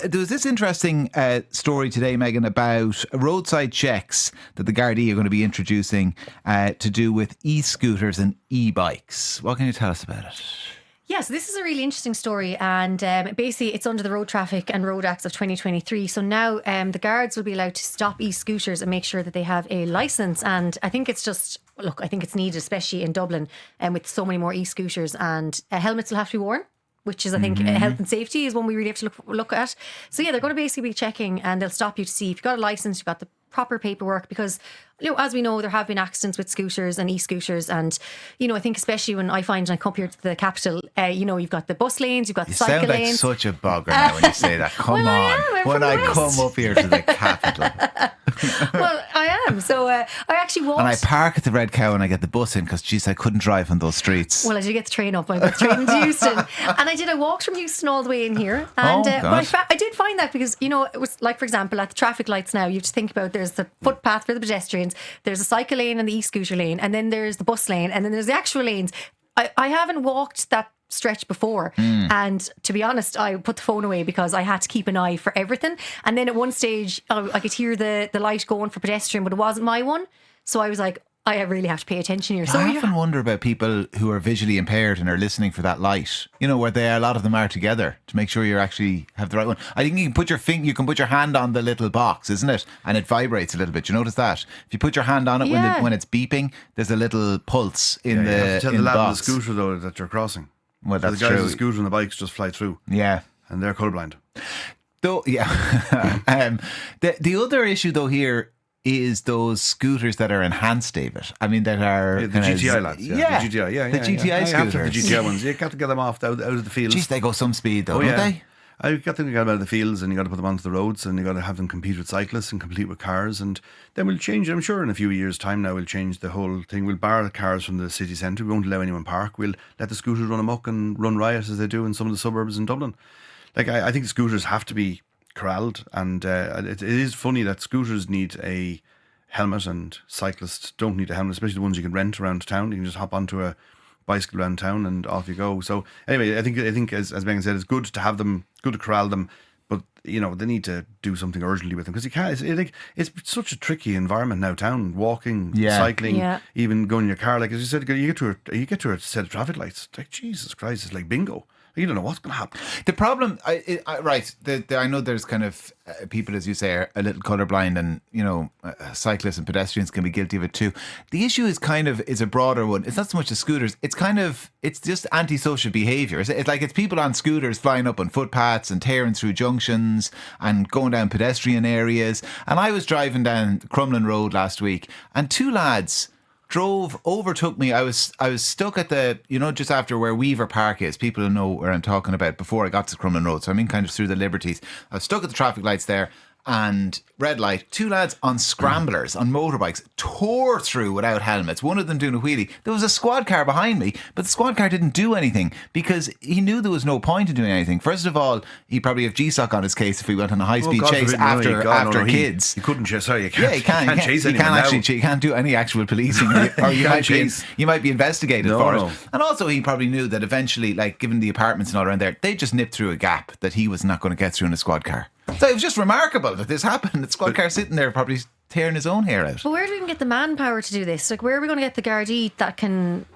there was this interesting story today, Megan, about roadside checks that the Gardaí are going to be introducing to do with e-scooters and e-bikes. What can you tell us about it? Yes, this is a really interesting story, and basically it's under the Road Traffic and Road Acts of 2023. So now the guards will be allowed to stop e-scooters and make sure that they have a licence. And I think it's just, look, I think it's needed, especially in Dublin, with so many more e-scooters, and helmets will have to be worn, which is, I think, health and safety is one we really have to look at. So yeah, they're going to basically be checking, and they'll stop you to see if you've got a licence, you've got the proper paperwork, because as we know, there have been accidents with scooters and e-scooters, and I think especially when I find when I come here to the capital, you've got the bus lanes, you've got the cycle lanes. You sound like such a bugger now when you say that. Come on, when I come up here to the capital. Well, I am. So I actually walked. And I park at the Red Cow and I get the bus in because, geez, I couldn't drive on those streets. Well, I did get the train up. I got the train into Houston. And I walked from Houston all the way in here. And but I did find that because, it was like, for example, at the traffic lights now, you have to think about there's the footpath for the pedestrians, there's a cycle lane and the e-scooter lane, and then there's the bus lane, and then there's the actual lanes. I haven't walked that stretch before, and to be honest, I put the phone away because I had to keep an eye for everything. And then at one stage I could hear the light going for pedestrian, but it wasn't my one, so I was like, I really have to pay attention here. So I often wonder about people who are visually impaired and are listening for that light, where a lot of them are together to make sure you actually have the right one. I think you can put your hand on the little box, isn't it? And it vibrates a little bit. You notice that? If you put your hand on it when it's beeping, there's a little pulse in the box. You have to tell the lad on the scooter though that you're crossing. Well, that's so the guys true. on the scooter and the bikes just fly through. Yeah. And they're colourblind. Though, yeah. The other issue though here is those scooters that are enhanced, David. I mean, that are the GTI lads. The GTI scooters. I have to have the GTI ones. You got to get them off out of the fields. Jeez, they go some speed though, don't they? I got to get them out of the fields, and you got to put them onto the roads, and you got to have them compete with cyclists and compete with cars, and then we'll change. I'm sure in a few years' time now we'll change the whole thing. We'll bar the cars from the city centre. We won't allow anyone park. We'll let the scooters run amok and run riot as they do in some of the suburbs in Dublin. Like I think scooters have to be corralled, and it is funny that scooters need a helmet and cyclists don't need a helmet, especially the ones you can rent around town. You can just hop onto a bicycle around town and off you go. So anyway, I think as Megan said, it's good to have them, good to corral them, but they need to do something urgently with them, because you can't. It's such a tricky environment now. Town walking, cycling, even going in your car. Like as you said, you get to a set of traffic lights. It's like Jesus Christ, it's like bingo. You don't know what's going to happen. The problem, I know there's kind of people, as you say, are a little colourblind, and cyclists and pedestrians can be guilty of it too. The issue is a broader one. It's not so much the scooters. It's just antisocial behaviour. It's like it's people on scooters flying up on footpaths and tearing through junctions and going down pedestrian areas. And I was driving down Crumlin Road last week, and two lads overtook me. I was stuck at the, just after where Weaver Park is. People know where I'm talking about, before I got to Crumlin Road. So I mean kind of through the Liberties. I was stuck at the traffic lights there, and red light, two lads on scramblers, on motorbikes, tore through without helmets, one of them doing a wheelie. There was a squad car behind me, but the squad car didn't do anything because he knew there was no point in doing anything. First of all, he'd probably have GSOC on his case if he went on a high-speed chase after kids. He couldn't chase. Sorry, you can't. Yeah, he can't chase anyone now. You can't do any actual policing, or you might be investigated for it. And also, he probably knew that eventually, like given the apartments and all around there, they just nipped through a gap that he was not going to get through in a squad car. So it was just remarkable that this happened. The squad car sitting there probably tearing his own hair out. But where do we even get the manpower to do this? Like, where are we going to get the Gardaí that can,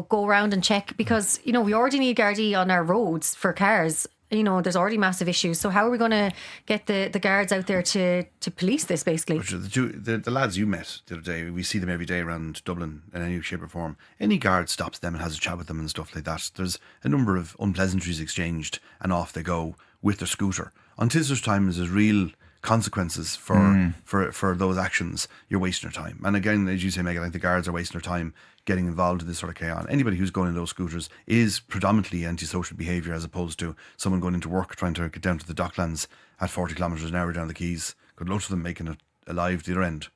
go around and check? Because, we already need Gardaí on our roads for cars. There's already massive issues. So how are we going to get the guards out there to police this, basically? The lads you met the other day, we see them every day around Dublin in any shape or form. Any guard stops them and has a chat with them and stuff like that. There's a number of unpleasantries exchanged, and off they go with their scooter. Until such time as there's real consequences for those actions, you're wasting your time. And again, as you say, Megan, I think the guards are wasting their time getting involved in this sort of chaos. Anybody who's going in those scooters is predominantly antisocial behaviour, as opposed to someone going into work trying to get down to the Docklands at 40 kilometres an hour down the quays. Good luck to them making it alive to the other end.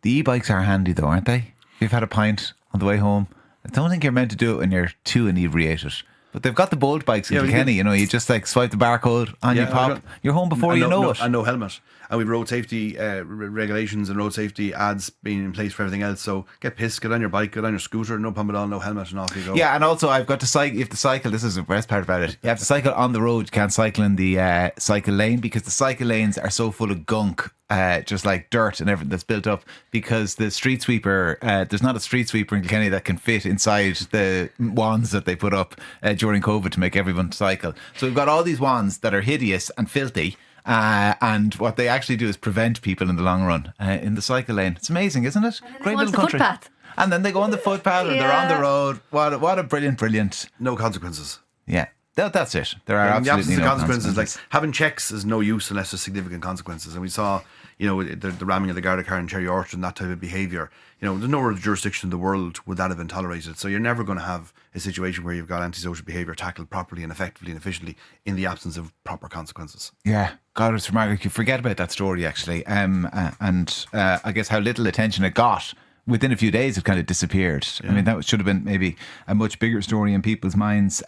The e-bikes are handy though, aren't they? If you've had a pint on the way home, I don't think you're meant to do it when you're too inebriated. But they've got the bold bikes in Kilkenny, you know, you just like swipe the barcode on you pop, you're home before you know it. And no helmet. And we've road safety regulations and road safety ads being in place for everything else. So get pissed, get on your bike, get on your scooter, no problem at all, no helmet, and off you go. Yeah, and also I've got to cycle. You have to cycle. This is the best part about it. You have to cycle on the road. You can't cycle in the cycle lane because the cycle lanes are so full of gunk. Just like dirt and everything that's built up, because the street sweeper, there's not a street sweeper in Kilkenny that can fit inside the wands that they put up during COVID to make everyone cycle. So we've got all these wands that are hideous and filthy. And what they actually do is prevent people in the long run in the cycle lane. It's amazing, isn't it? Great little country. Footpath. And then they go on the footpath or they're on the road. What a brilliant. No consequences. Yeah. That's it. There are absolutely no consequences. Like having checks is no use unless there's significant consequences. And we saw, you know, the ramming of the Garda car in Cherry Orchard and that type of behaviour. You know, there's no other jurisdiction in the world would that have been tolerated. So you're never going to have a situation where you've got antisocial behaviour tackled properly and effectively and efficiently in the absence of proper consequences. Yeah, God, it's remarkable. You forget about that story actually, and I guess how little attention it got. Within a few days, it kind of disappeared. Yeah. I mean, that should have been maybe a much bigger story in people's minds.